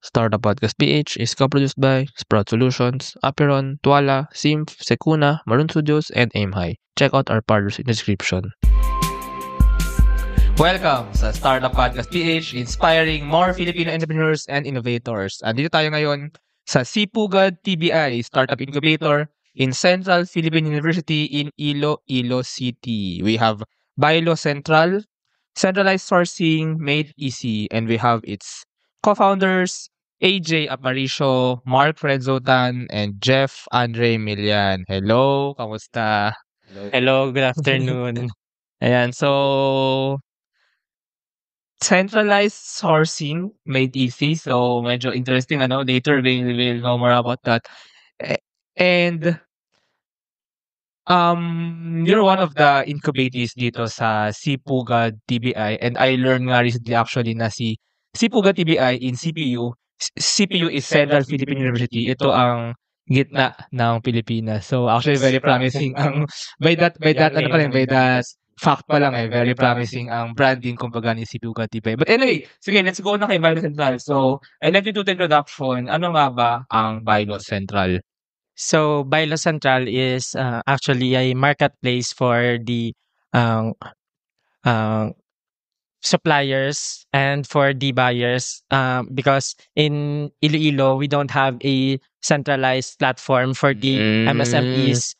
Startup Podcast PH is co-produced by Sprout Solutions, Aperon, Tuala, Simph, Secuna, Maroon Studios, and Aim High. Check out our partners in the description. Welcome sa Startup Podcast PH, inspiring more Filipino entrepreneurs and innovators. Andito tayo ngayon sa Sipugad TBI Startup Incubator in Central Philippine University in Iloilo City. We have Bailo Central, centralized sourcing made easy, and we have its co-founders AJ Aparicio, Mark Fredzotan, and Jeff Andre Milian. Hello, kamusta? Hello, good afternoon. Ayan, so centralized sourcing made easy. So medyo interesting, ano? Later we'll know more about that. And you're one of the incubatees dito sa Sipugad TBI, and I learned nga recently actually na si Sipugad TBI in CPU. CPU is Central Philippine University. Ito ang gitna ng Pilipinas. So actually very promising ang by that fact pa lang very promising ang branding kumbaga ni Sipugad TBI. But anyway, sige, let's go na kay Bailo Central. So, I'd like to do the introduction. Ano nga ba ang Bailo Central? So, Bailo Central is actually a marketplace for the suppliers and for the buyers because in Iloilo, we don't have a centralized platform for the MSMEs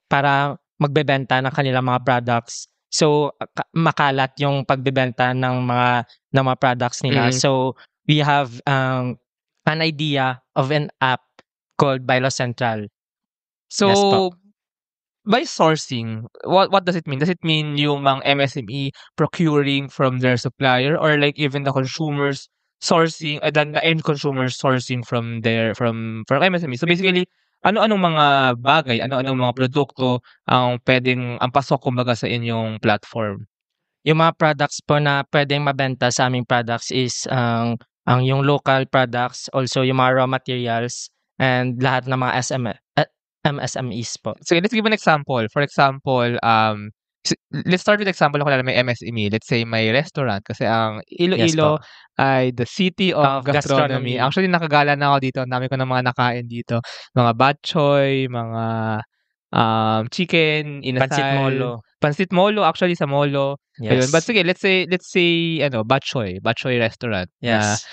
para magbebenta ng kanilang mga products. So, makalat yung pagbebenta ng mga products nila. So, we have an idea of an app called Bailo Central. So, Yes po. by sourcing, what does it mean? Does it mean yung mga MSME procuring from their supplier, or like even the consumers sourcing, the end consumers sourcing from MSME? So basically, ano-anong mga bagay, ano-anong mga produkto ang pasok kumbaga sa inyong platform? Yung mga products po na pwedeng mabenta sa aming products is ang yung local products, also yung mga raw materials, and lahat ng mga MSMEs po. So let's give an example. For example, let's start with example kung may MSME. Let's say may restaurant kasi ang Iloilo ay the city of gastronomy. Actually, nakagala na ako dito. Ang dami ko ng mga nakain dito. Mga bok choy, mga chicken, inasal. Pansit Molo, actually sa Molo. Yes. Ayun. But sige, let's say bok choy restaurant. Yes.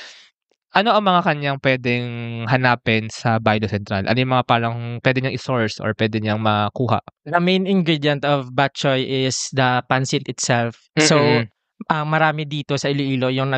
Ano ang mga kanyang pwedeng hanapin sa Bailo Central? Ano yung mga parang pwede niyang i-source or pwede niyang makuha? The main ingredient of bok choy is the pansit itself. So, marami dito sa Iloilo yung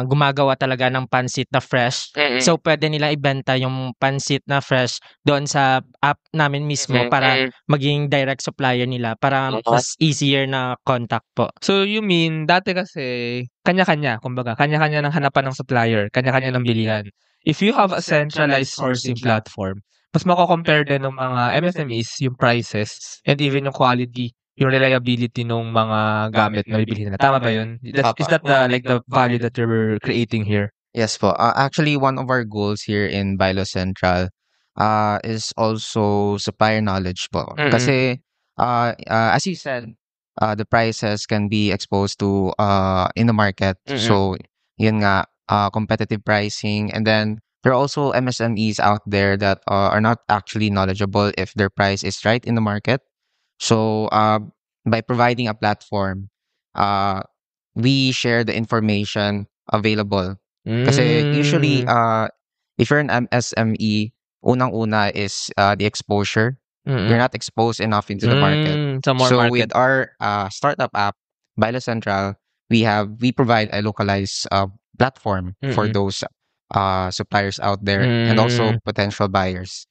gumagawa talaga ng pansit na fresh. So, pwede nila ibenta yung pansit na fresh doon sa app namin mismo para maging direct supplier nila para mas easier na contact po. So, you mean, dati kasi, kanya-kanya, kumbaga, kanya-kanya ng hanapan ng supplier, kanya-kanya ng bilihan. If you have a centralized sourcing platform, mas mako-compare din ng mga MSMEs yung prices and even yung quality, yung reliability ng mga gamit na bibili nila. Tama ba yun? Is that the value that you're creating here? Yes po. Actually, one of our goals here in Bailo Central is also supplier knowledge po. Kasi, as you said, the prices can be exposed to in the market. So, yun nga, competitive pricing. And then, there are also MSMEs out there that are not actually knowledgeable if their price is right in the market. So, by providing a platform, we share the information available. Kasi usually, if you're an MSME, unang-una is the exposure. You're not exposed enough into the market. So with our startup app, Bailo Central, we provide a localized platform for those suppliers out there and also potential buyers.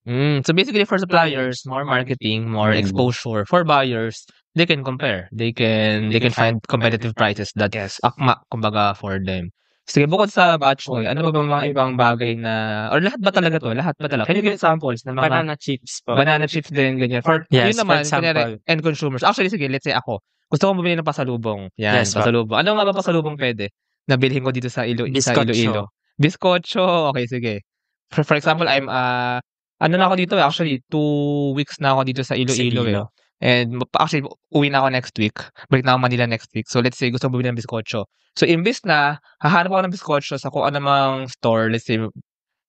So basically for suppliers, more marketing, more exposure. For buyers, they can compare. They can find competitive prices that akma kumbaga for them. Sige, bukod sa bok choy, ano ba bang mga ibang bagay na, or lahat ba talaga to? Lahat ba talaga? Can you give examples ng mga Banana chips po. banana chips din, ganyan? Yes, yun naman, for example. kunyari, end consumers. Actually, sige, let's say ako. Gusto ko bumili ng pasalubong. Yan, Yes, pasalubong. Ano nga ba pasalubong pwede? Na bilhin ko dito sa Iloilo. Bizcocho. Okay, sige. For example, ano na ako dito, actually, 2 weeks na ako dito sa Iloilo. And actually, uwi na ako next week. Balik na ako Manila next week. So let's say gusto ko bumili ng biskotso. So imbis na hahanap ako ng biskotso sa kung anumang store, let's say,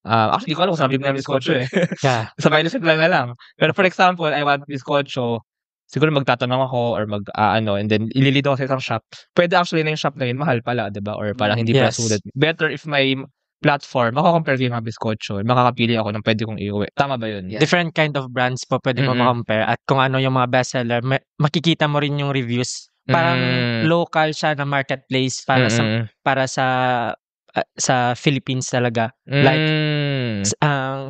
actually, di ko alam kung saan bibili ng biskotso eh. Yeah. Sa Vital Central na lang. Pero for example, I want biskotso, siguro magtatanong ako or and then ililid ako sa isang shop. Pwede actually na yung shop na yun, mahal pala, di ba? Or parang hindi pala Yes. sulit. Better if may platform, makakompare ko yung mga biskotso, makakapili ako ng pwede kong iuwi. Tama ba yun? Different kind of brands po pwede mo ma-compare at kung ano yung mga bestseller, makikita mo rin yung reviews. Parang local siya na marketplace para sa Philippines talaga. Like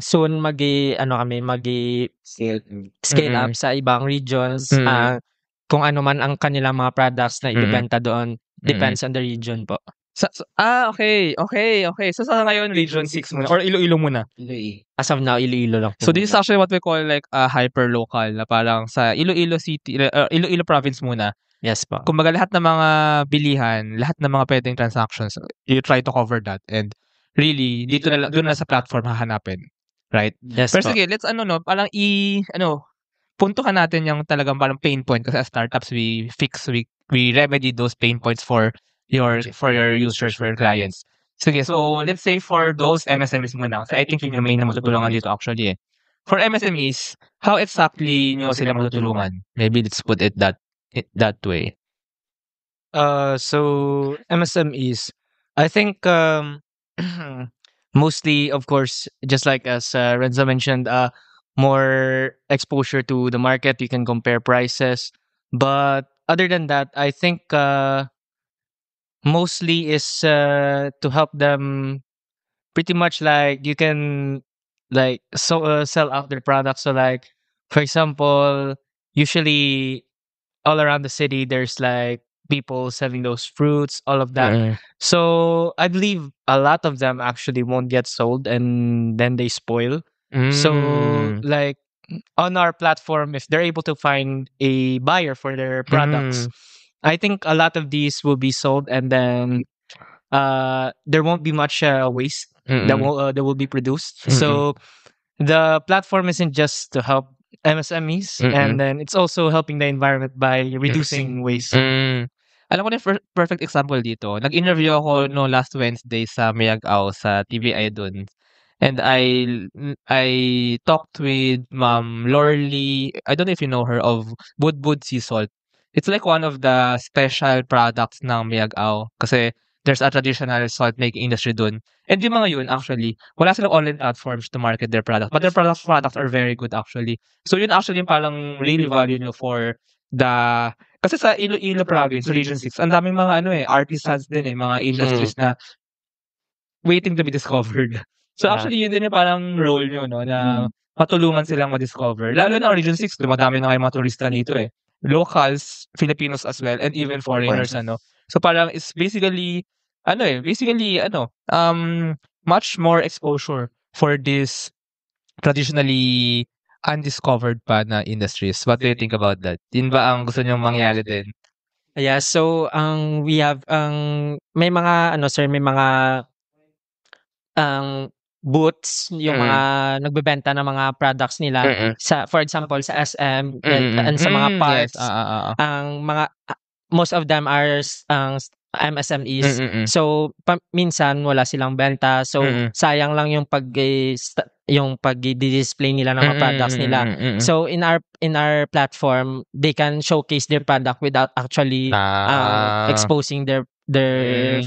soon scale up sa ibang regions. Kung ano man ang kanilang mga products na ibebenta doon, depends on the region po. Okay. So sa ngayon, Region 6 muna or Iloilo muna. As of now, Iloilo lang po. So this is actually what we call like a hyper-local na parang sa Iloilo City, Iloilo Province muna. Yes po. Kumbaga lahat ng mga bilihan, lahat ng mga pwedeng transactions, you try to cover that. And really, doon na sa platform hahanapin. Right? Yes Pero po. sige, let's parang puntukan natin yung talagang parang pain point kasi as startups, we remedy those pain points for your users, for your clients. Sige, so let's say for those MSMEs muna, kasi I think yun yung main na matutulungan dito actually eh. For MSMEs, how exactly nyo sila matutulungan? Maybe let's put it that way. So MSMEs, I think mostly, of course, just like as Renza mentioned, more exposure to the market. You can compare prices, but other than that, I think mostly is to help them. Pretty much like you can sell out their products. So like, for example, usually all around the city, there's like people selling those fruits, all of that. So I believe a lot of them actually won't get sold and then they spoil. So like on our platform, if they're able to find a buyer for their products, I think a lot of these will be sold and then there won't be much waste that will be produced. So the platform isn't just to help MSMEs, and then it's also helping the environment by reducing waste. Alam ko na yung perfect example dito. Nag-interview ako no last Wednesday sa Mayag-Aw sa TVI dun. And I talked with Ma'am Lorly, I don't know if you know her, of Budbud Sea Salt. It's like one of the special products ng Mayag-Aw kasi there's a traditional salt making industry dun. And yung mga yun, actually, wala silang online platforms to market their products. But their products are very good actually. So yun actually yung parang really value nyo for kasi sa Iloilo Province, Region 6, ang daming mga artisans din mga industries na waiting to be discovered. So actually, yun din yung parang role nyo, no, na matulungan silang ma-discover. Lalo na Region 6, dumadami na kayo mga turista dito eh. Locals, Filipinos as well, and even foreigners, So parang it's basically much more exposure for this traditionally undiscovered pa na industries. What do you think about that? Yun ba ang gusto niyong mangyari din? Yeah, so we have may mga may mga booths yung mga nagbebenta ng mga products nila for example sa SM and sa mga parts. Ang mga most of them are MSMEs. So minsan wala silang benta. So sayang lang yung pag-display nila ng mga products nila. So in our platform, they can showcase their product without actually exposing their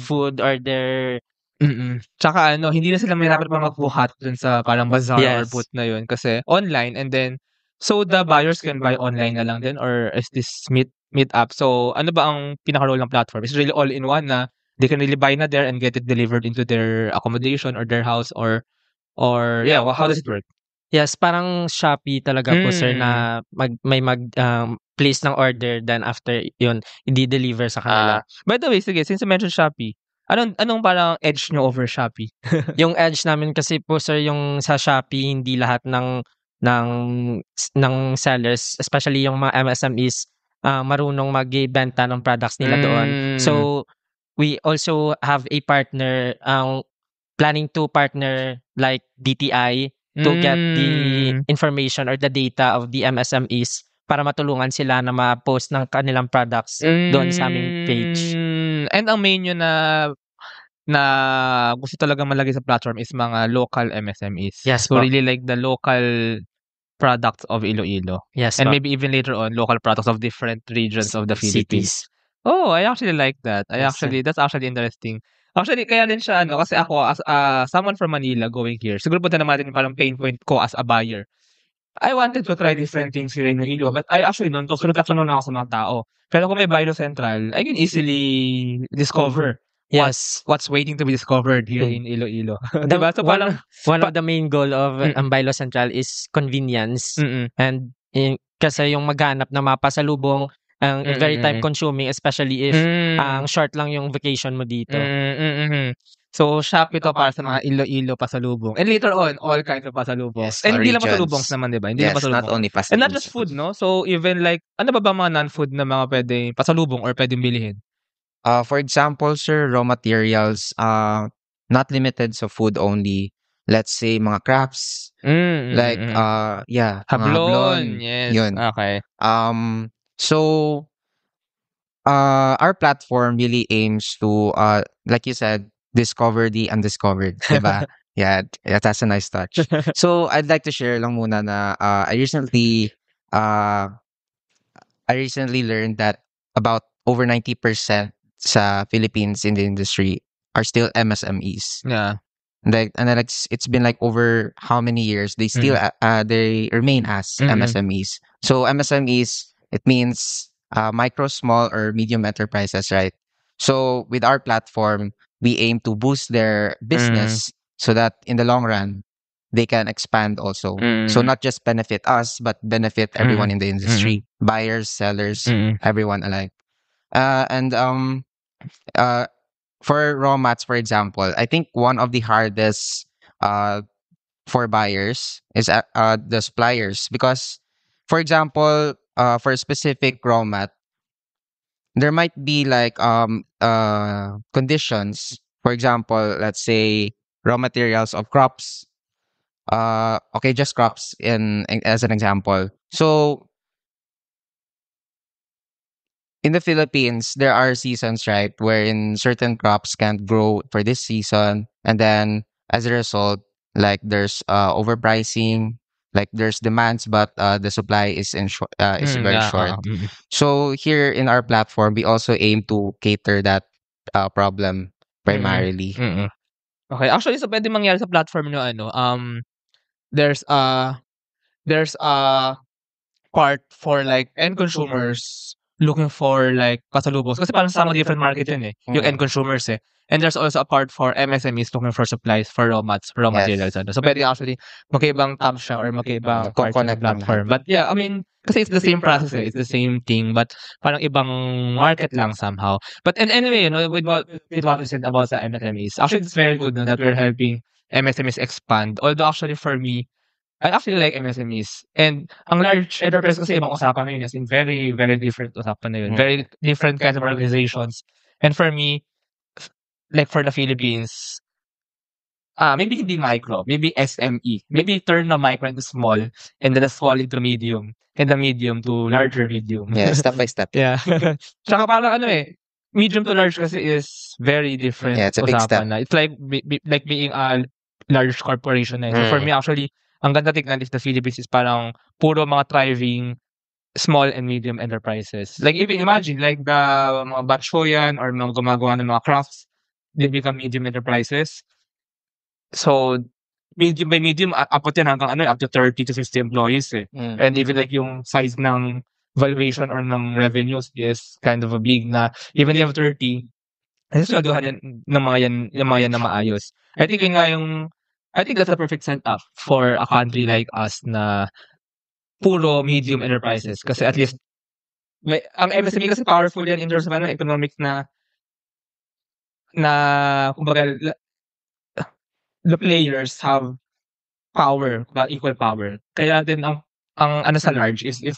food or their Tsaka hindi na sila mahirapan pa magbuhat dun sa parang bazaar or booth na yun kasi online and then so the buyers can buy online na lang din or is this meet up? So ano ba ang pinaka-role ng platform? Is really all in one na they can really buy na there and get it delivered into their accommodation or their house or how does it work? Yes, parang Shopee talaga po sir na place ng order then after yun i-deliver sa kanila. By the way, sige, since you mentioned Shopee, anong parang edge nyo over Shopee? Yung edge namin kasi po sir yung sa Shopee hindi lahat ng sellers, especially yung mga MSMEs marunong magbenta ng products nila doon. So we also have a partner planning to partner like DTI to get the information or the data of the MSMEs para matulungan sila na ma-post ng kanilang products doon sa aming page. And ang main nyo na gusto talaga malagay sa platform is mga local MSMEs. Yes So po. really like the local products of Iloilo. Yes And po. maybe even later on, local products of different regions of the Philippines. Cities. Oh, I actually like that. Yes, sir. That's actually interesting. Actually, kaya din siya, kasi ako, as someone from Manila going here, siguro punta naman natin yung parang pain point ko as a buyer. I wanted to try different things here in Iloilo, but I actually don't know. So, nagtatanong ako sa mga tao. Pero kung may Bilo Central, I can easily discover Yes. what's waiting to be discovered here in Iloilo. The- diba? So, parang, One of the main goal of Mm. ang Bilo Central is convenience. mm-mm. And kasi yung maghanap na mapasalubong ang very time consuming, especially if ang short lang yung vacation mo dito. So, shop ito para sa mga Iloilo pasalubong. And later on, all kinds of pasalubong. Yes, And hindi lang regions. pasalubongs naman, di ba? Hindi lang Yes, pasalubong. not only pasalubong. And not just food, no? So, even like, ano ba mga non-food na mga pwede pasalubong or pwedeng bilhin? For example, sir, raw materials, not limited sa food only. Let's say mga crafts, like yeah, mga Hablon. Yes. Yun. Okay. So our platform really aims to like you said, discover the undiscovered, diba? Yeah, that's a nice touch. So I'd like to share lang muna na I recently learned that about over 90% sa Philippines in the industry are still MSMEs. Yeah. And then it's been like over how many years they still they remain as MSMEs. So MSMEs, it means micro, small, or medium enterprises, right? So with our platform, we aim to boost their business so that in the long run they can expand also. So not just benefit us, but benefit everyone in the industry, buyers, sellers, everyone alike. For raw mats, for example, I think one of the hardest for buyers is the suppliers, because, for example, for a specific raw mat, there might be like conditions. For example, let's say raw materials of crops. Okay, just crops as an example. So in the Philippines, there are seasons, right, wherein certain crops can't grow for this season, and then as a result, like there's overpricing, like there's demands, but the supply is very short. So here in our platform, we also aim to cater that problem primarily. Okay, actually, so pwede mangyari sa platform nyo, there's a part for like end consumers looking for like pasalubos. Kasi parang sama different market yun yung end consumers And there's also a part for MSMEs looking for supplies for raw materials. So pwede actually magkaibang tab siya or magkaibang part ng Connect lang platform. But yeah, I mean, kasi it's the same process it's the same thing, but parang ibang market lang somehow. But anyway, with what you said about the MSMEs, actually it's very good that we're helping MSMEs expand. Although actually for me, I actually like MSMEs. And ang large enterprise kasi ibang usapan na yun. As in very, very different usapan na yun. Very different kinds of organizations. And for me, like for the Philippines, maybe hindi micro, maybe SME. Maybe turn the micro into small, and then the small into medium, and the medium to larger medium. Yeah, step by step. Yeah. Tsaka parang medium to large kasi is very different. Yeah, it's a big step. Na. It's like like being a large corporation na. So for me, actually, ang ganda tignan is the Philippines is parang puro mga thriving small and medium enterprises. Like even imagine, like the mga bachoyan or mga gumagawa ng mga crafts, they become medium enterprises. So, medium by medium, abot yan hanggang up to 30 to 50 employees And even like yung size ng valuation or ng revenues is kind of a big na, even if you have 30, nasusunduhan yan ng mga yan na maayos. I think that's a perfect setup for a country like us na puro medium enterprises. Kasi at least, ang MSME kasi powerful yan in terms of economic na kumbaga, the players have power, equal power. Kaya din ang sa large is if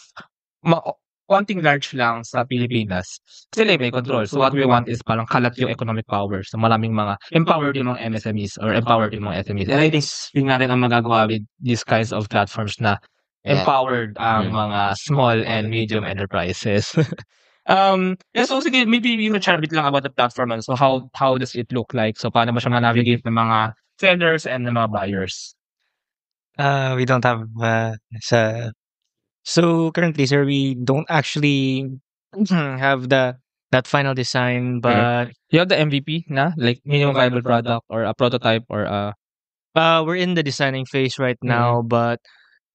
wanting large lang sa Pilipinas, sila may control. So what we want is parang kalat yung economic power. So maraming mga empowered yung mga MSMEs or empowered yung mga SMEs. And I think yun nga rin ang magagawa with these kinds of platforms na empowered ang mga small and medium enterprises. Yeah, so sige, maybe you can share a bit lang about the platform and so how does it look like? So paano ba siya ma-navigate ng mga sellers and ng mga buyers? We don't have so currently, sir, we don't actually have that final design, but You have the MVP na? Like minimum viable product or a prototype or a we're in the designing phase right now. But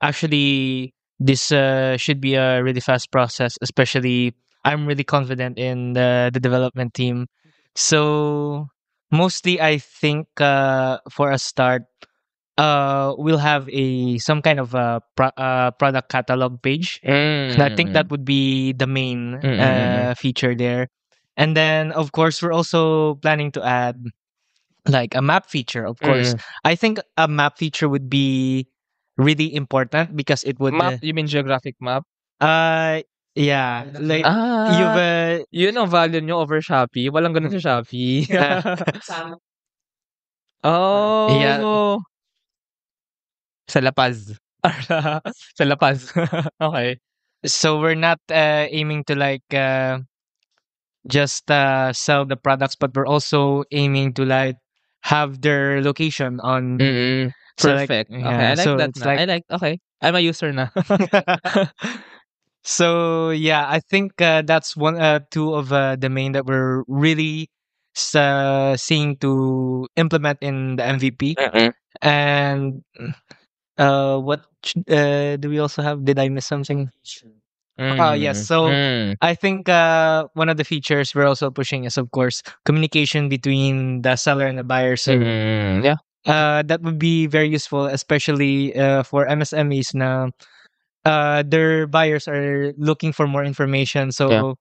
actually, this should be a really fast process. Especially, I'm really confident in the development team. So mostly, I think for a start, we'll have some kind of a product catalog page. So I think that would be the main feature there. And then, of course, we're also planning to add like a map feature, of course. I think a map feature would be really important because it would map, you mean geographic map? yeah, like Ah, you've yun ang value nyo over Shopee. Walang ganun sa Shopee. Oh. Yeah. Sa La Paz. Sa La Paz. Okay. So we're not aiming to like just sell the products, but we're also aiming to like have their location on. So, like, Perfect. Okay, yeah, I like so that it's na. like- I like, okay. I'm a user na. So yeah, I think that's two of the main that we're really seeing to implement in the MVP. And what do we also have? Did I miss something? Yes. So I think one of the features we're also pushing is, of course, communication between the seller and the buyer. So Yeah. that would be very useful, especially for MSMEs na their buyers are looking for more information. So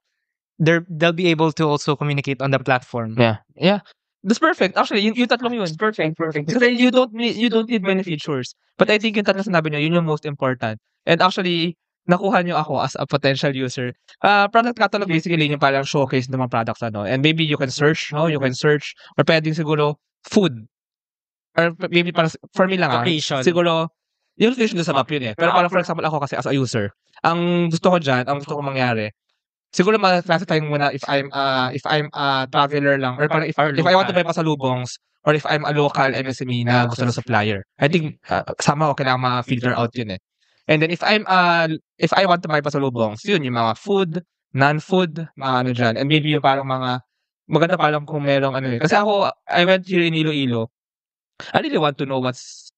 they'll be able to also communicate on the platform. Yeah. That's perfect. Actually, yung tatlong yun. Perfect. Kasi you don't need many features. But I think yung tatlong sinabi nyo, yun yung most important. And actually, nakuha nyo ako as a potential user. Product catalog basically yung parang showcase ng mga products ano. And maybe you can search, no? You can search or pwedeng siguro food. Or maybe parang for me lang Location. siguro yung location doon sa map yun eh. Pero parang for example ako kasi as a user, ang gusto ko mangyari, siguro ma-classify muna if I'm a traveler lang or parang if I want to buy pasalubongs or if I'm a local MSME na gusto ng supplier. I think sama ko kailangan ma-filter out yun eh. And then if I want to buy pasalubongs, yun yung mga food, non-food, mga ano dyan. And maybe yung parang mga maganda parang kung merong ano eh. Kasi ako, I went here in Iloilo. I really want to know what's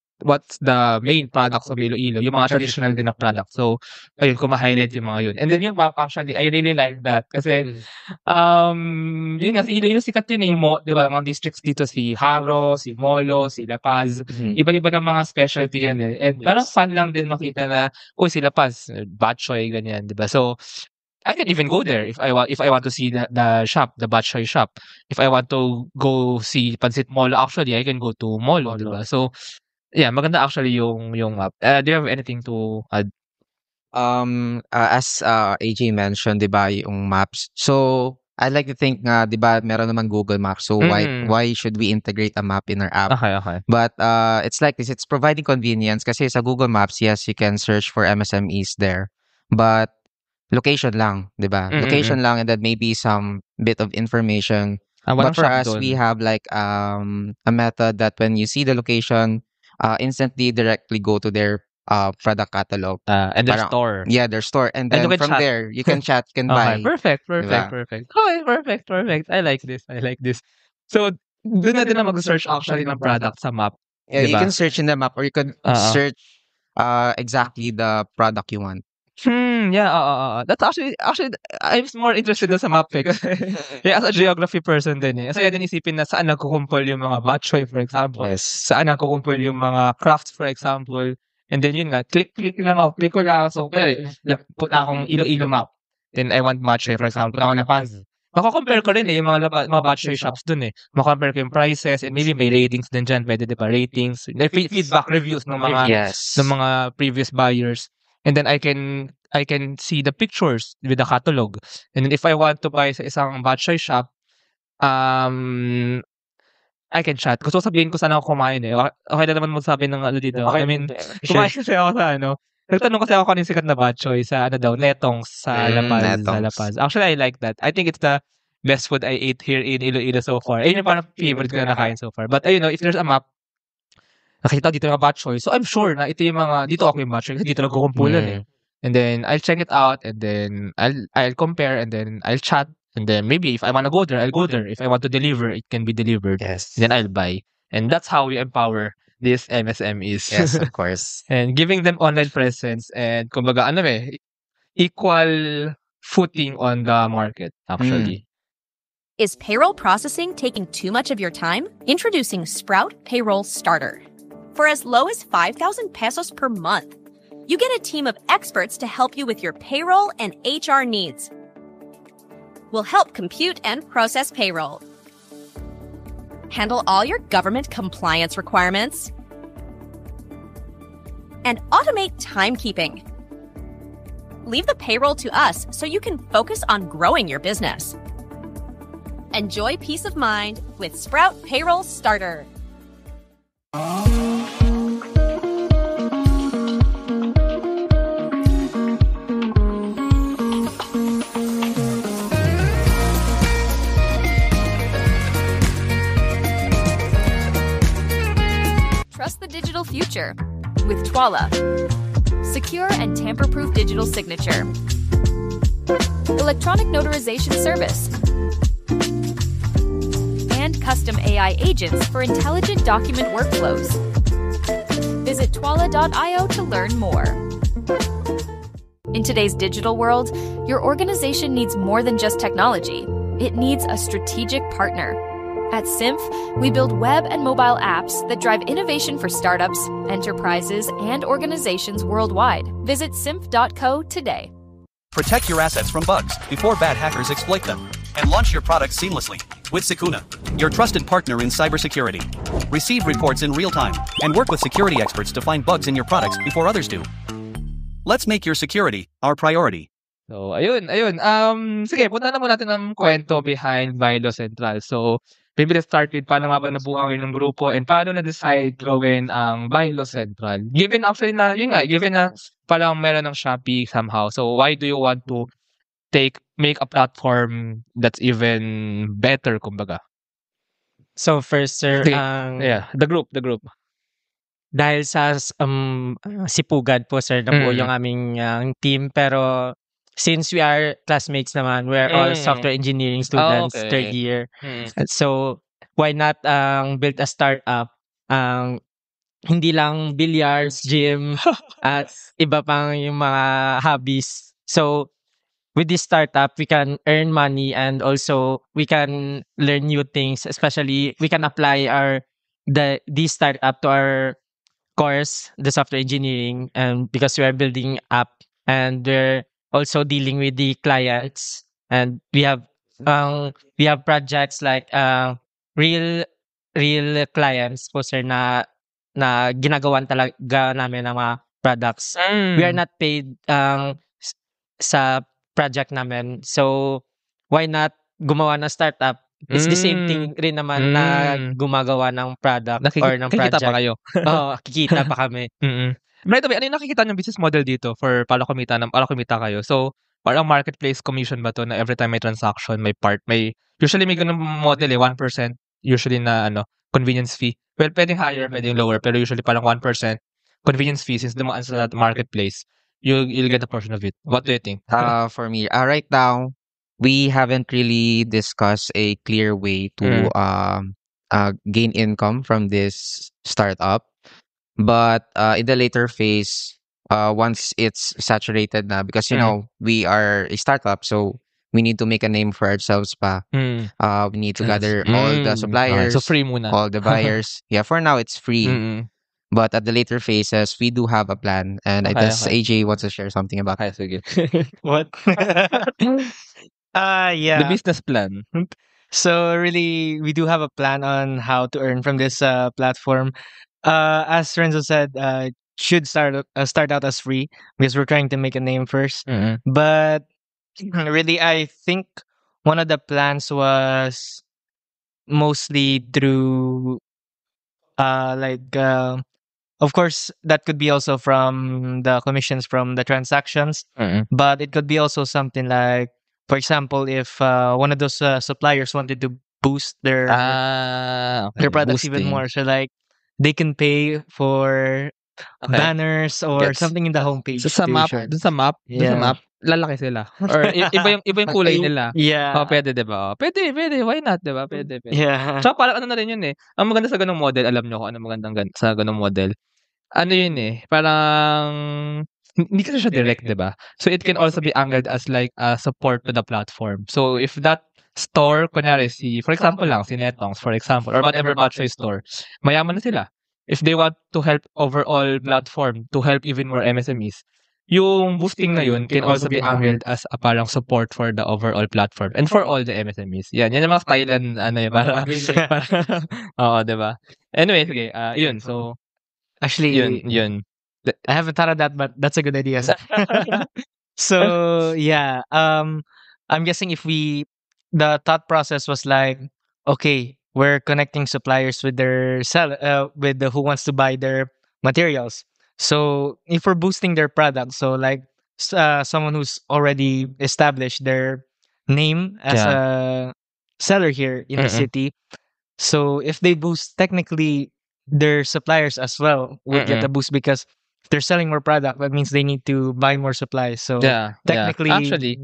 the main products of Iloilo, yung mga traditional din na products. So, ayun, kung ma-highlight yung mga yun. And then yung map, actually, I really like that. Kasi, yun nga, si Iloilo, sikat yun eh, di ba, mga districts dito, si Haro, si Molo, si La Paz. Iba-iba ng mga specialty yan eh. And parang fun lang din makita na, si La Paz, Batchoy, ganyan, di ba? So, I can even go there if I want to see the shop, the Batchoy shop. If I want to go see Pansit Molo, actually, I can go to Molo, di ba? So, yeah, maganda actually yung map. Do you have anything to add? As AJ mentioned, 'di ba, yung maps. So, I like to think nga, 'di ba, meron naman Google Maps. So, why should we integrate a map in our app? Okay. But it's like this, it's providing convenience kasi sa Google Maps, yes, you can search for MSMEs there. But location lang, 'di ba? Location lang and then maybe some bit of information. But for us, we have like a method that when you see the location, instantly directly go to their product catalog. And their Parang- store. Yeah, their store. And then you can from chat. there, you can chat, you can Okay, buy. perfect. Diba? Okay, perfect. I like this. So, doon na din na mag-search actually ng product sa map. Yeah, you Diba? can search in the map or you can search exactly the product you want. Yeah, that's actually I'm more interested dun sa map eh. Kasi, yeah, as a geography person din eh. Kasi din isipin na saan nagkukumpol yung mga batchoy, for example. Yes. Saan nagkukumpol yung mga crafts, for example. And then yun nga, click ko lang. So, punta akong Iloilo map. Then I want batchoy, for example. Punta ako na Paz. Makakompare ko rin eh, yung mga batchoy shops dun eh. Makakompare ko yung prices and maybe may ratings din dyan. Pwede diba ratings. Feedback reviews ng mga Yes. ng mga previous buyers. And then I can see the pictures with the catalog. And then if I want to buy sa isang batchoy shop, I can chat. Gusto ko sabihin ko saan ako kumain eh. Okay na naman mo sabi ng ano dito. I mean, kumain kasi ako sa Nagtanong kasi ako kanina sikat na batchoy sa ano daw, Netong sa La Netongs. Paz. Actually, I like that. I think it's the best food I ate here in Iloilo so far. Ayun yung parang favorite ko na nakain so far. But ayun, no, if there's a map, nakita ko dito yung mga batchoy. So I'm sure na ito yung mga, dito ako yung batchoy kasi dito nagkukumpulan eh. And then I'll check it out and then I'll compare and then I'll chat. And then maybe if I wanna go there, I'll go there. If I want to deliver, it can be delivered. Yes. Then I'll buy. And that's how we empower these MSMEs. Yes, of course. And giving them online presence and kumbaga ano equal footing on the market actually. Is payroll processing taking too much of your time? Introducing Sprout Payroll Starter. For as low as 5,000 pesos per month, you get a team of experts to help you with your payroll and HR needs. We'll help compute and process payroll, handle all your government compliance requirements, and automate timekeeping. Leave the payroll to us so you can focus on growing your business. Enjoy peace of mind with Sprout Payroll Starter. Trust the digital future with Twala. Secure and tamper-proof digital signature. Electronic notarization service. And custom AI agents for intelligent document workflows. Visit twala.io to learn more. In today's digital world, your organization needs more than just technology. It needs a strategic partner. At Symph, we build web and mobile apps that drive innovation for startups, enterprises, and organizations worldwide. Visit symph.co today. Protect your assets from bugs before bad hackers exploit them. And launch your products seamlessly with Sukuna, your trusted partner in cybersecurity. Receive reports in real time and work with security experts to find bugs in your products before others do. Let's make your security our priority. So, ayun. Sige, punta na muna natin ng kwento behind Milo Central. So, maybe let's start with paano nga ba nabuo ang inyong grupo and paano na-decide gawin ang Milo Central. Given actually na, given na palang meron ng Shopee somehow. So, why do you want to make a platform that's even better, kumbaga? So first, sir, Sige. The group. dahil sa Sipugad po, sir, nabuo Mm. yung aming team. Pero since we are classmates naman, we're all software engineering students, okay. third year. Mm. So why not build a startup? Hindi lang billiards, gym, at iba pang yung mga hobbies. So with this startup, we can earn money and also we can learn new things. Especially, we can apply this startup to our course, the software engineering, and because we are building up and we're also dealing with the clients, and we have projects like real clients po, sir, na ginagawan talaga namin ng mga products. We are not paid sa project namin. So why not gumawa ng startup? It's the same thing rin naman na gumagawa ng product or ng Kikita project. pa kayo. Oo, kikita pa kami. By the way, ano yung nakikita niyong business model dito for para kumita kayo? So, parang marketplace commission ba to na every time may transaction, usually may ganung model 1% usually na convenience fee. Well, pwedeng higher, pwedeng lower, pero usually parang 1% convenience fee since dumaan sa marketplace, you'll get a portion of it. What do you think? For me, right now, we haven't really discussed a clear way to gain income from this startup. But in the later phase, once it's saturated na, because we are a startup, so we need to make a name for ourselves pa. We need to gather all the suppliers, So free muna. all the buyers. Yeah, for now it's free. But at the later phases, we do have a plan. And I guess AJ wants to share something about Okay, sige. What? Yeah. The business plan. So really, we do have a plan on how to earn from this platform. As Renzo said, should start out as free because we're trying to make a name first. But really, I think one of the plans was mostly through of course, that could be also from the commissions from the transactions, but it could be also something like, for example, if one of those suppliers wanted to boost their Okay, products even boosting. more, so like they can pay for Okay. banners or Gets. something in the homepage. So sa to map, show. dun sa map, Yeah. lalaki sila. Or iba yung kulay nila. Yeah. Pwede, 'di ba? Pwede, why not, 'di ba? Pwede. Yeah. Tsaka parang ano na rin yun eh. Ang maganda sa ganung model, alam nyo kung ano magandang sa ganung model. Ano yun eh, parang hindi kasi siya direct, 'di ba? So it can also be angled as like a support to the platform. So if that store, kunyari for example lang, si Netongs, for example, or whatever Batchoy store, mayaman na sila. If they want to help overall platform, to help even more MSMEs, yung boosting na yun can also be angled as a parang support for the overall platform and for all the MSMEs. Yan yung mga stylan, ano yun, para, oo, diba? Anyway, sige, yun, so, Actually, yun. I haven't thought of that, but that's a good idea. So yeah, I'm guessing if the thought process was like, okay, we're connecting suppliers with their with who wants to buy their materials. So if we're boosting their product, so like someone who's already established their name as a seller here in the city, so if they boost, technically their suppliers as well would get a boost because if they're selling more product, that means they need to buy more supplies. So technically, Actually,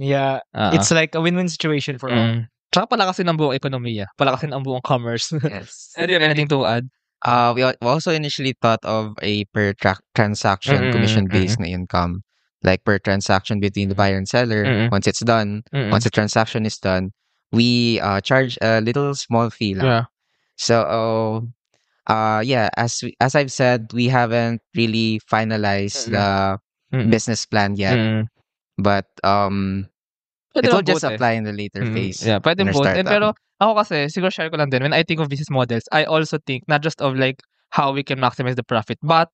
it's like a win-win situation for all. Tsaka palakasin ang buong ekonomiya. Palakasin ang buong commerce. Yes. Do you have anything to add? We also initially thought of a per transaction commission-based na income. Like per transaction between the buyer and seller. Once it's done, once the transaction is done, we charge a little small fee lang. Yeah. So, as I've said, we haven't really finalized the business plan yet. But Pwede it will naman just both eh. apply in the later phase. Yeah, pwede in our both. startup. Pero ako kasi, siguro share ko lang din, when I think of business models, I also think not just of like how we can maximize the profit, but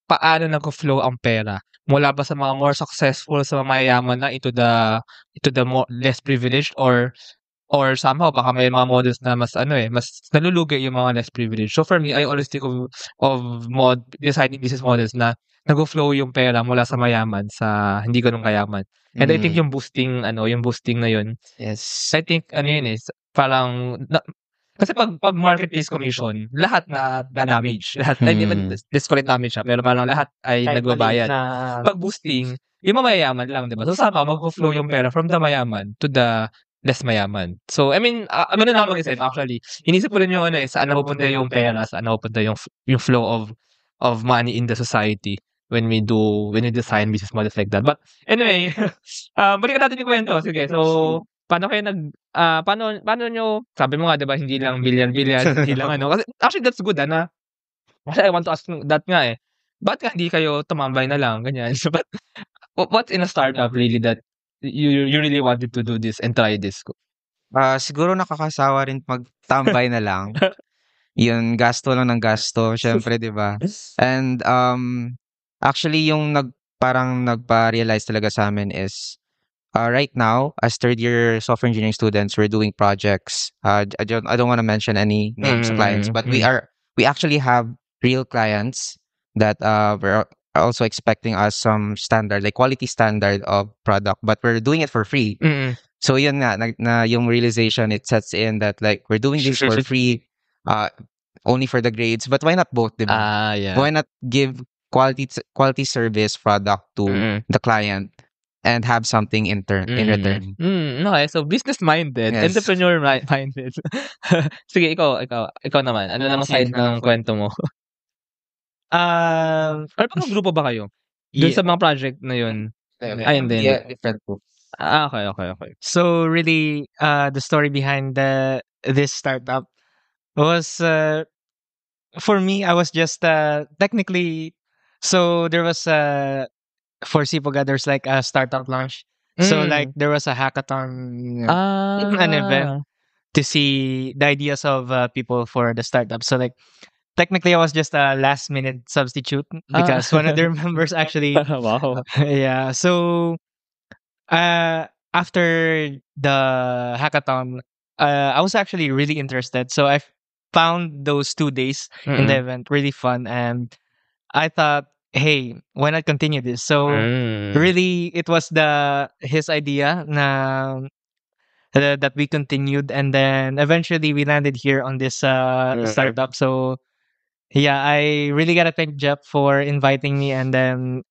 paano nag-flow ang pera mula ba sa mga more successful, sa mga mayayaman na into the more less privileged, or somehow baka may mga models na mas mas nalulugi yung mga less privileged. So for me, I always think of designing business models na nag-flow yung pera mula sa mayaman sa hindi ganun kayaman. And I think yung boosting na yun, Yes. I think yun is parang kasi pag marketplace commission, lahat na damage. Lahat, I mean, let's call it damage siya, pero parang lahat ay nagbabayad. Pag boosting, yung mamayaman lang, di ba? So somehow, mag-flow yung pera from the mayaman to the less mayaman. So, I mean, ano na lang mag-isip, actually. Inisip ko rin yung saan napupunta yung pera, saan napupunta yung flow of money in the society when we design business models like that. But anyway, balikan natin yung kwento. Sige, so, paano kayo paano nyo, sabi mo nga, diba, hindi lang billion, hindi lang Kasi, actually, that's good, Actually, I want to ask that nga ba't hindi kayo tumambay na lang, ganyan? So, but, what's in a startup really that you really wanted to do this and try this? Siguro nakakasawa rin magtambay na lang. Yun, gasto lang ng gasto, syempre, di ba? And, actually, yung parang nagpa-realize talaga sa amin is, right now, as third-year software engineering students, we're doing projects. I don't want to mention any names of clients, but we actually have real clients that we're also expecting us some standard, like quality standard of product, but we're doing it for free. So yun nga, na yung realization, it sets in that like we're doing this for free, only for the grades, but why not both, diba? Yeah. Why not give quality service product to the client and have something in return? Okay, so business-minded, Yes. entrepreneur-minded. Sige, ikaw naman. Ano namang side ng kwento mo? Or parang grupo ba kayo? Doon sa mga project na yun? Ayun din. Yeah, different group. Okay. So really, the story behind this startup was for me. I was just technically. So there was for Sipoga, there's like a startup launch. So like there was a hackathon, an event to see the ideas of people for the startup. So like technically, I was just a last minute substitute because one of their members actually. Wow. Yeah. So after the hackathon, I was actually really interested. So I found those 2 days in the event really fun, and I thought, hey, why not continue this? So really, it was his idea that we continued, and then eventually we landed here on this startup. So yeah, I really gotta thank Jeff for inviting me and then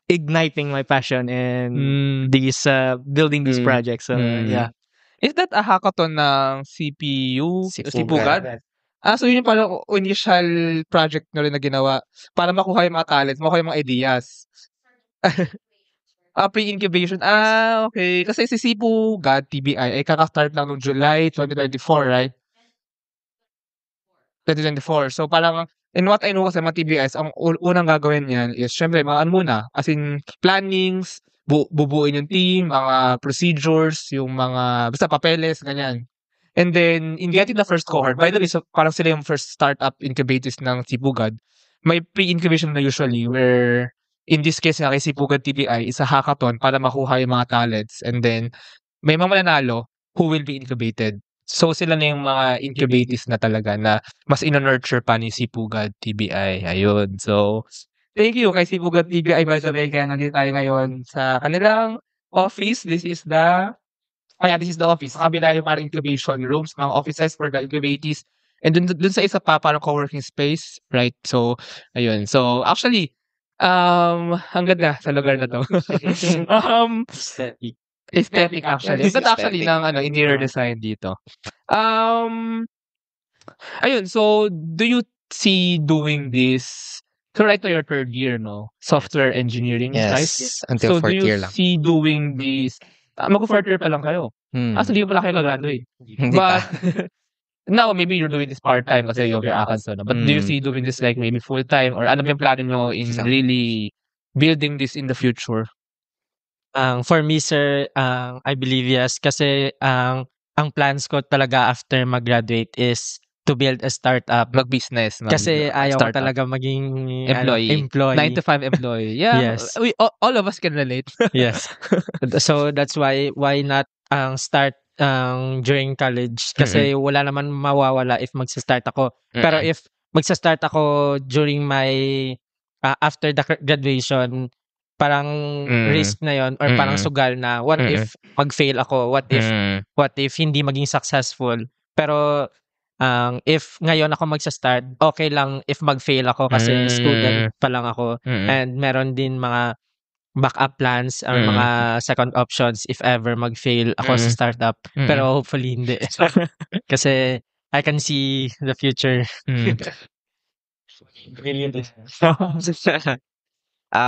igniting my passion in these building these projects. So yeah. Is that a hackathon ng CPU? Sipugad. Sipugad? So yun yung parang initial project nyo rin na ginawa para makuha yung mga talents, makuha yung mga ideas. Pre-incubation. Okay. Kasi si Sipugad TBI ay kaka-start lang noong July 2024, right? 2024. So parang, and what I know kasi mga TBIs, ang unang gagawin niyan is, syempre, mga ano muna, as in, plannings, bubuin yung team, mga procedures, yung mga, basta papeles, ganyan. And then, in getting the first cohort, by the way, so parang sila yung first startup incubators ng Sipugad, may pre-incubation na usually where, in this case nga kay Sipugad TBI, is a hackathon para makuha yung mga talents. And then, may mga mananalo who will be incubated. So, sila na yung mga incubatees na talaga na mas ina-nurture pa ni Sipugad TBI. Ayun. So, thank you kay Sipugad TBI. By the way, kaya nandito tayo ngayon sa kanilang office. This is the office. Sa kabila yung parang incubation rooms, mga offices for the incubatees. And dun sa isa pa, parang co-working space. Right? So, ayun. So, actually, ang ganda sa lugar na to. Aesthetic actually. Yes, But actually aesthetic. ng interior design dito. Ayun, so do you see doing this? So right now your third year, no? Software engineering, right? Yes, until So do 4th you year lang. see doing this? Mag-4th year pa lang kayo. So di pa pala kayo graduate. Hindi pa. But now maybe you're doing this part-time kasi you have your ACADS, no? But do you see doing this like maybe full-time or ano ba yung plano nyo in really building this in the future? For me, sir, I believe yes. Kasi ang plans ko talaga after mag-graduate is to build a startup. Mag-business. Kasi ayaw ko startup. talaga maging Employee. 9 to 5 employee. Yeah. Yes. We, all of us can relate. Yes. So that's why not start during college kasi wala naman mawawala if magsa-start ako. Pero if magsa-start ako during my after the graduation, parang risk na yon or parang sugal na what if mag-fail ako, what if hindi maging successful. Pero if ngayon ako magsa-start, okay lang if mag-fail ako kasi student pa lang ako and meron din mga backup plans or mga second options if ever mag-fail ako sa startup. Pero hopefully hindi. Kasi I can see the future.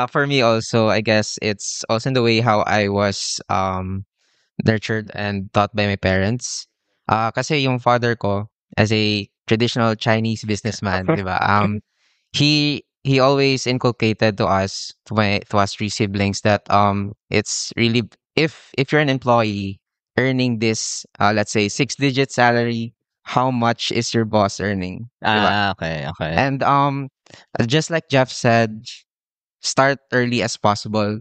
For me also, I guess it's also in the way how I was nurtured and taught by my parents. Kasi yung father ko, as a traditional Chinese businessman, di ba? He always inculcated to us, to us three siblings, that it's really, if you're an employee earning this let's say 6-digit salary, how much is your boss earning? Diba? Okay. And just like Jeff said, start early as possible.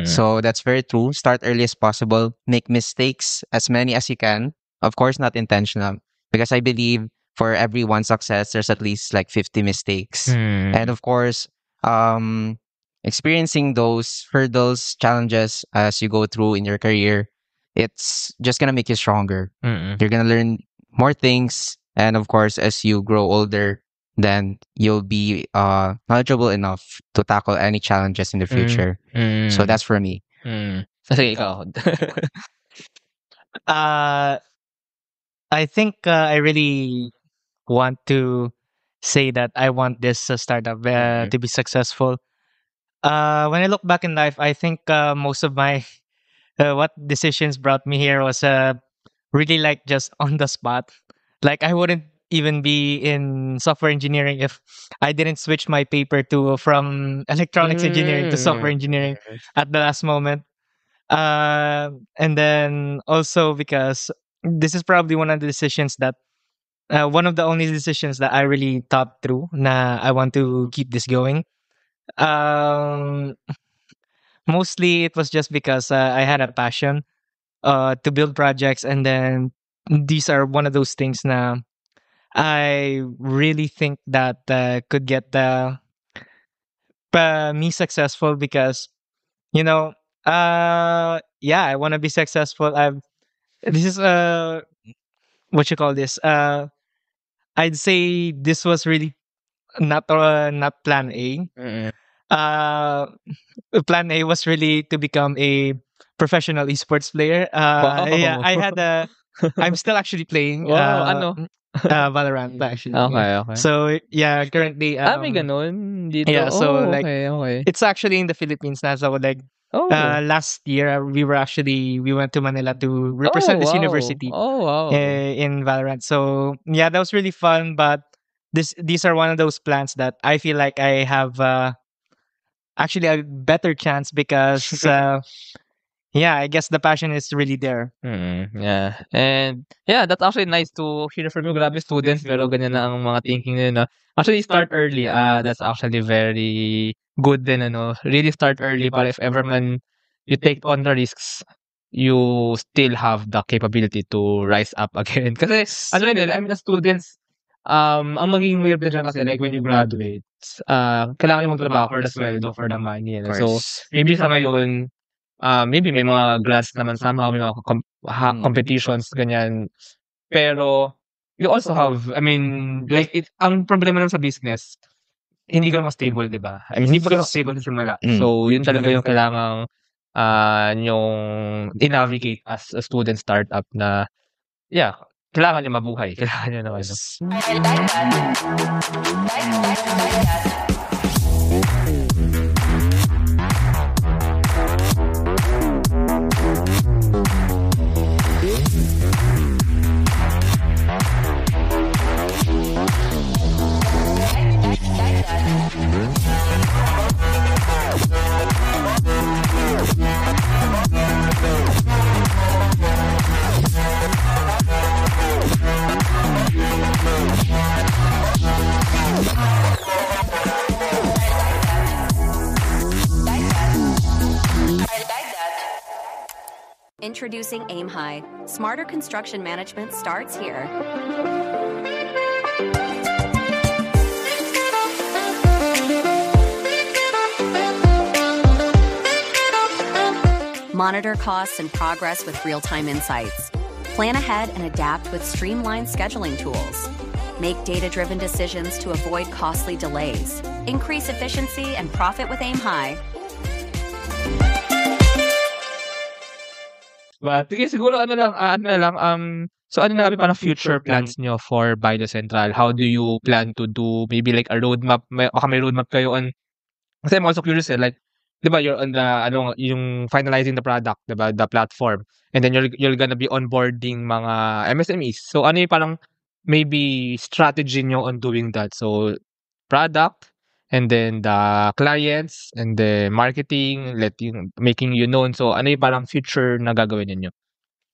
So that's very true. Start early as possible. Make mistakes, as many as you can. Of course, not intentional. Because I believe for every one success, there's at least like 50 mistakes. And of course, experiencing those hurdles, challenges as you go through in your career, it's just going to make you stronger. You're going to learn more things. And of course, as you grow older, then you'll be knowledgeable enough to tackle any challenges in the future. So that's for me. Sige, ikaw. I think I really want to say that I want this startup to be successful. When I look back in life, I think most of my what decisions brought me here was really like just on the spot. Like I wouldn't even be in software engineering if I didn't switch my paper to from electronics engineering to software engineering at the last moment. And then also because this is probably one of the decisions that one of the only decisions that I really thought through. Na I want to keep this going. Mostly it was just because I had a passion to build projects, and then these are one of those things na I really think that could get me successful because, you know, yeah, I want to be successful. This is what you call this? I'd say this was really not plan A. Mm-mm. Uh, plan A was really to become a professional esports player. Yeah, Wow. I had a. I'm still actually playing. Wow, ano? Valorant actually. Okay. So yeah, currently. May ganun dito. Yeah, so Oh, like okay. it's actually in the Philippines now. So like Oh. last year we went to Manila to represent this university Oh, wow. in Valorant. So yeah, that was really fun. But these are one of those plans that I feel like I have actually a better chance because yeah, I guess the passion is really there. Yeah. And yeah, that's actually nice to hear from you. Grabe students, pero ganyan na ang mga thinking nila. Actually, start early. That's actually very good din, ano. Really start early para if ever man you take on the risks, you still have the capability to rise up again. Kasi, ano rin, I mean, the students, ang magiging weird din dyan kasi like when you graduate, kailangan yung magtrabaho for the sweldo, for the money. Of So, course. maybe sa ngayon, maybe may mga grants naman somehow, may mga competitions, ganyan. Pero, you also have, I mean, like, ang problema naman sa business, hindi ka naman stable, di ba? I mean, hindi pa ka stable sa simula. So, yun talaga yung kailangang yung i-navigate as a student startup na, yeah, kailangan niya mabuhay. Kailangan niya naman. Introducing Aim High. Smarter construction management starts here. Monitor costs and progress with real-time insights. Plan ahead and adapt with streamlined scheduling tools. Make data-driven decisions to avoid costly delays. Increase efficiency and profit with Aim High. But sige, siguro ano lang, so ano na parang future plans nyo for Bilo Central? How do you plan to do maybe like a roadmap? May roadmap kayo on, kasi I'm also curious like, di ba you're on the, yung finalizing the product, di ba, the platform, and then you're gonna be onboarding mga MSMEs. So ano yung parang maybe strategy nyo on doing that? So product, and then the clients, and the marketing, making you known. So, ano yung parang future na gagawin ninyo?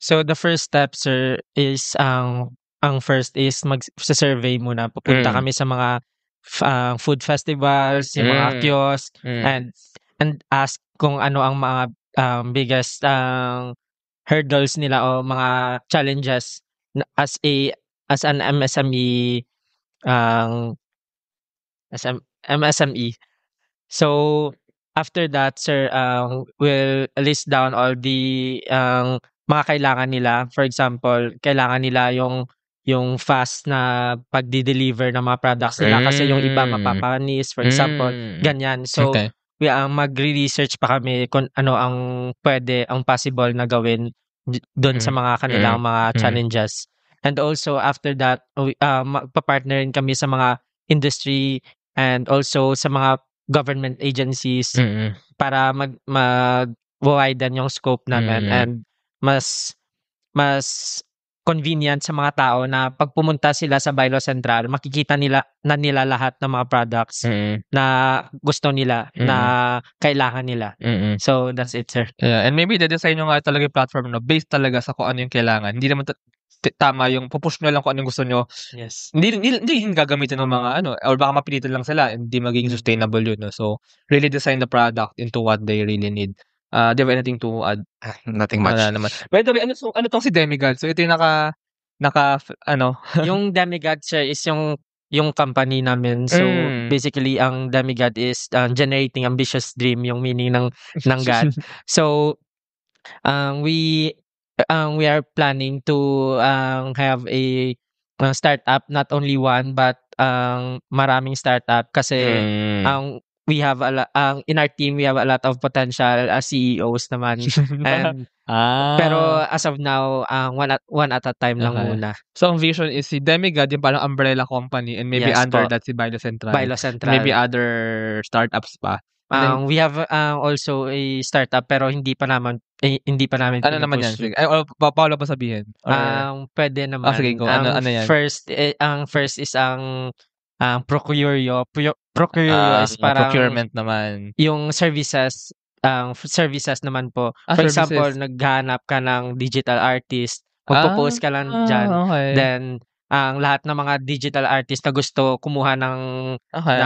So, the first step, sir, is ang first is mag-survey muna. Pupunta kami sa mga food festivals, yung mga kiosk, and ask kung ano ang mga biggest hurdles nila o mga challenges as an MSME MSME. So after that, sir, we'll list down all the mga kailangan nila. For example, kailangan nila yung fast na pagdi-deliver ng mga products nila kasi yung iba mapapanis, for example, ganyan. So we magre-research pa kami kung ano ang possible na gawin doon sa mga kanilang mga challenges. And also after that, magpa-partnerin kami sa mga industry and also sa mga government agencies para mag-widen yung scope namin and mas convenient sa mga tao na pag pumunta sila sa Bilo Central, makikita nila lahat ng mga products na gusto nila, na kailangan nila. So that's it, sir. Yeah, and maybe the-design nyo nga talaga yung platform, no, based talaga sa kung ano yung kailangan. Hindi naman tama yung pupush nyo lang kung anong gusto nyo. Yes. Hindi gagamitin ng mga or baka mapilitan lang sila, hindi magiging sustainable yun. No? So, really design the product into what they really need. Do you have anything to add? Nothing much. Wala naman. By the way, ano tong si Demigod? So, ito yung Yung Demigod, sir, is yung yung company namin. So Mm. basically ang Demigod is generating ambitious dream, yung meaning ng God. So we are planning to have a startup, not only one but maraming startup kasi we have in our team we have a lot of potential CEOs naman. And pero as of now one at a time lang Okay. muna. So, ang vision is si Demigod, yung parang umbrella company, and maybe Yes under po. that si Bilo Central. Bilo Central. Maybe other startups pa. And then, We have also a startup pero hindi pa namin ano naman yan? pinupush. Sige. Ay, Paolo pa sabihin? Or, Pwede naman. sige, go. Ano yan? Ang first is ang Procurio. Procurio is parang procurement naman. yung services naman po. For Services. example, naghahanap ka ng digital artist, magpo-post ka lang dyan. Okay. Then, ang lahat ng mga digital artist na gusto kumuha ng Okay.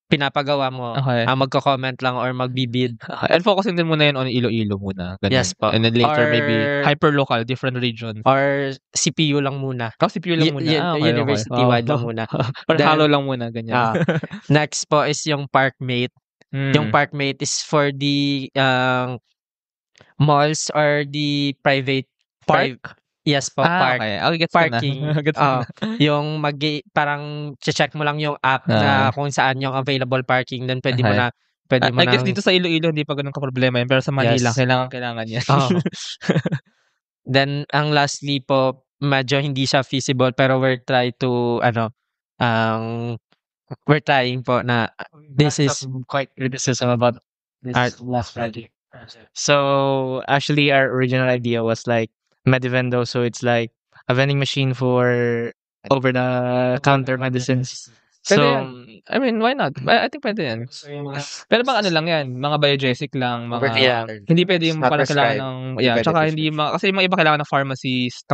pinapagawa mo, Okay. magko-comment lang or magbibid. Okay. And focusing din muna yun on Iloilo muna. Ganun. Yes po. And then later, Or- maybe hyper-local, different regions. Or CPU lang muna. CPU lang muna. Okay. University-wide lang muna. Or Then- halo lang muna, ganyan. Next po is yung Parkmate. Yung Parkmate is for the malls or the private Park? Yes po, park. Okay. Okay, gets Parking. ko na. Gets ko na. Yung parang check mo lang yung app na kung saan yung available parking, then pwede mo Okay. na I guess dito sa Iloilo, hindi pa ganun ka-problema yan. Pero sa Manila, Yes. kailangan yan. Oo. Then ang lastly po, medyo hindi siya feasible pero we're trying po na this is quite criticism about this Art. last project. So actually, our original idea was like Medivendo, so it's like a vending machine for over-the-counter medicines. Pwede So yan. I mean, why not? I think pwede yan. Pero bang ano lang yan, mga biogesic lang, Yeah. hindi pwede yung Not parang kailangan prescribed. ng, Hindi pwede tsaka prescribed. hindi, kasi yung mga iba kailangan ng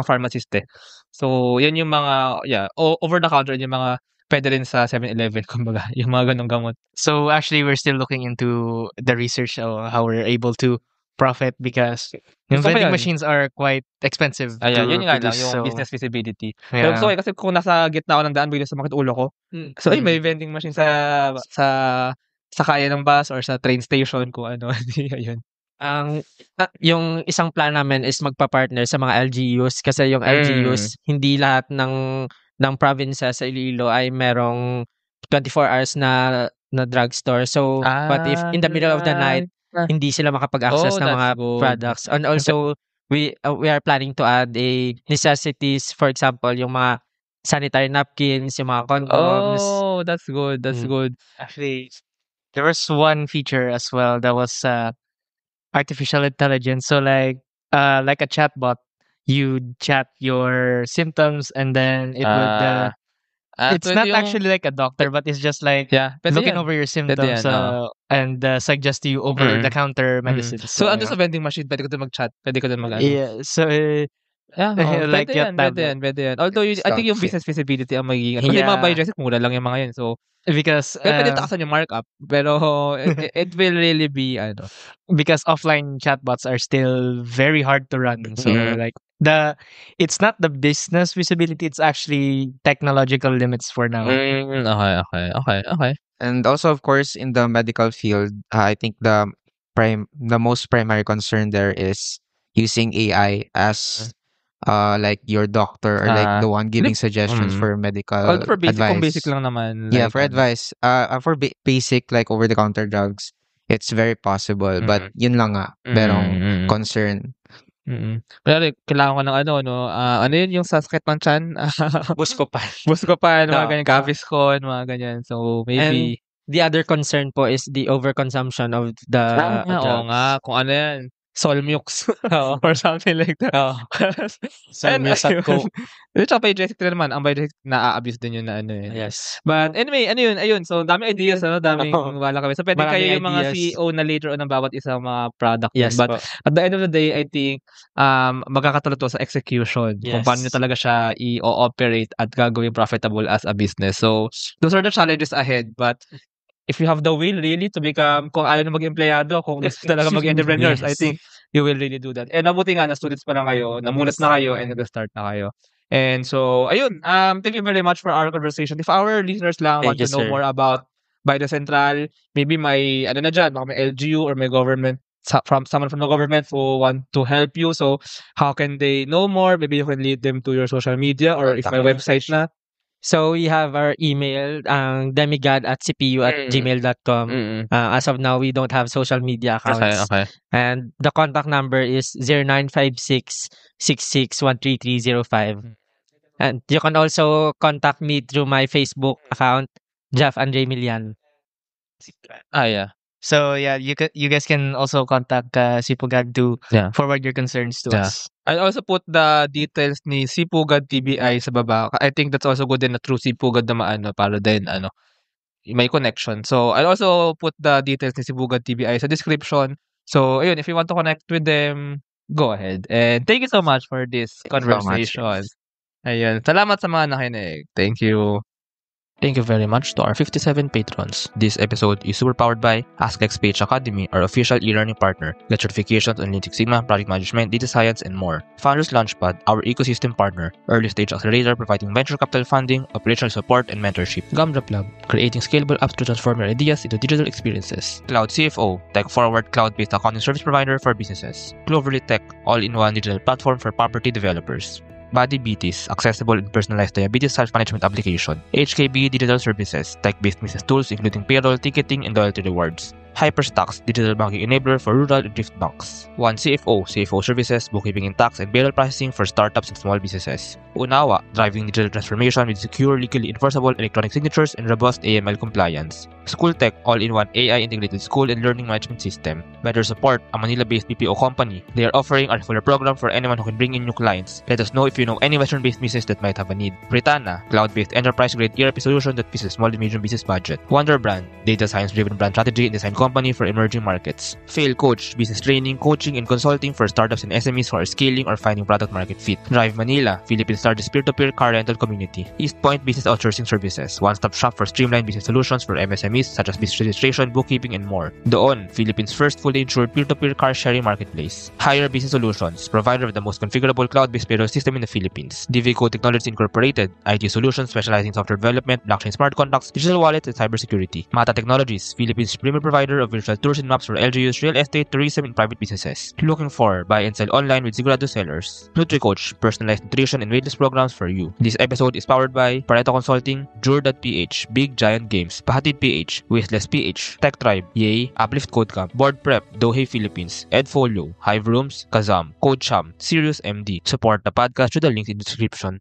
pharmacist eh. So, yan yung mga, over the counter, yung mga, pwede rin sa 7-Eleven, kumbaga, yung mga ganong gamot. So actually, we're still looking into the research of how we're able to profit because yung Gusto ko vending yun. machines are quite expensive to Yun nga lang, produce. yung So, business visibility. Pero yeah. gusto ko kasi kung nasa gitna ako ng daan, bigla sumakit ulo ko. So, may vending machine sa kaya ng bus or sa train station, kung ano. Ayun. yung isang plan namin is magpa-partner sa mga LGUs kasi yung LGUs hindi lahat ng provinces sa Iloilo ay merong 24 hours na drugstore. So, what if in the middle of the night hindi sila makapag-access ng that's mga good. products? And also we are planning to add a necessities, for example, yung mga sanitary napkins, yung mga condoms. Oh, that's good. That's good. Actually, there was one feature as well that was artificial intelligence. So like a chatbot, you chat your symptoms and then it would. It's not actually like a doctor, but it's just like pwede looking yan. over your symptoms yan, and suggest to you over the counter medicines. So, ando sa vending machine, pwede ko din mag-chat. Pwede ko din mag-ano. Yeah. So like pwede your tablet. Pwede yan. Although, I think yung business visibility ang magiging, kasi yung mga biogesic, mura lang yung mga yun. So, because pwede takasan yung markup, pero it will really be, because offline chatbots are still very hard to run. So like it's not the business visibility, it's actually technological limits for now. Okay. And also, of course, in the medical field, I think the most primary concern there is using AI as like your doctor or like the one giving suggestions for medical Although for basic, advice. kung basic lang naman. Yeah, like, for advice. For basic like over-the-counter drugs, it's very possible. But yun lang nga, merong concern. Pero kailangan ko ng ano yun yung sa sakit ng tiyan? Buscopan, mga ganyan, Gaviscon, mga ganyan. So, maybe. And the other concern po is the overconsumption of the drugs. Oo nga, kung ano yan. Solmux or something like that. Solmux at Coke. Tsaka biogesic din naman. Ang biogesic na-abuse din yun na ano yun. Yes. But anyway, ayun. So, daming ideas, daming wala kami. So, pwede Maraming kayo yung mga ideas. CEO na later on ng bawat isang mga product. Yes But po. at the end of the day, I think magkakatulad to sa execution. Kung Yes. paano nyo talaga siya i-operate at gagawin profitable as a business. So, those are the challenges ahead. But if you have the will really to become, kung ayaw na mag-empleyado, kung gusto talaga mag-entrepreneurs, I Yes. think you will really do that. And mabuti nga na students pa lang kayo, namulat na kayo, and nag-start na kayo. And so, ayun, thank you very much for our conversation. If our listeners lang want Thank to you, know sir. more about Bida Central, maybe may, ano na dyan, baka may LGU or may government, from someone from the government who want to help you. So, how can they know more? Maybe you can lead them to your social media or if may website na. So we have our email, demigod@cpu@gmail.com. As of now, we don't have social media accounts. Okay. And the contact number is 0956-66-13305. And you can also contact me through my Facebook account, Jeff Andre Milian. Yeah. So yeah, you guys can also contact Sipugad to forward your concerns to us. I'll also put the details ni Sipugad TBI sa baba. I think that's also good din na through Sipugad na maano para din may connection. So I'll also put the details ni Sipugad TBI sa description. So ayun, if you want to connect with them, go ahead. And thank you so much for this conversation. Ayun, salamat sa mga nakinig. Thank you. Thank you very much to our 57 patrons. This episode is super powered by AskXPH Academy, our official e-learning partner. Get certifications on Lean Six Sigma, project management, data science, and more. Founders Launchpad, our ecosystem partner. Early stage accelerator providing venture capital funding, operational support, and mentorship. Gumdrop Lab, creating scalable apps to transform your ideas into digital experiences. Cloud CFO, tech-forward cloud-based accounting service provider for businesses. Cloverly Tech, all-in-one digital platform for property developers. Body BTs, accessible and personalized diabetes self-management application. HKB Digital Services, tech-based business tools including payroll, ticketing, and loyalty rewards. Hyperstocks, digital banking enabler for rural and thrift banks. One CFO, CFO services, bookkeeping and tax, and payroll processing for startups and small businesses. Unawa, driving digital transformation with secure, legally enforceable electronic signatures and robust AML compliance. School Tech, all-in-one AI-integrated school and learning management system. Better Support, a Manila-based BPO company. They are offering a referral program for anyone who can bring in new clients. Let us know if you know any Western-based business that might have a need. Britana, cloud-based enterprise-grade ERP solution that fits a small and medium business budget. Wonder Brand, data science-driven brand strategy and design company for emerging markets. Fail Coach, business training, coaching, and consulting for startups and SMEs who are scaling or finding product market fit. Drive Manila, Philippines' largest peer-to-peer car rental community. East Point Business Outsourcing Services, one-stop shop for streamlined business solutions for MSMEs such as business registration, bookkeeping, and more. Doon, Philippines' first fully insured peer-to-peer car sharing marketplace. Hire Business Solutions, provider of the most configurable cloud-based payroll system in the Philippines. DVCo Technologies Incorporated, IT solutions specializing in software development, blockchain smart contracts, digital wallets, and cybersecurity. Mata Technologies, Philippines' premier provider of virtual tours and maps for LGUs, real estate, tourism, and private businesses. Looking for buy and sell online with Sigurado sellers. NutriCoach, personalized nutrition and weight loss programs for you. This episode is powered by Pareto Consulting, Jure.ph, Big Giant Games, Pahatid PH, Wishless PH, Tech Tribe, Yay, Uplift Code Camp, Board Prep, Dohe Philippines, Edfolio, Hive Rooms, Kazam, Code Sham, Sirius MD. Support the podcast through the links in the description.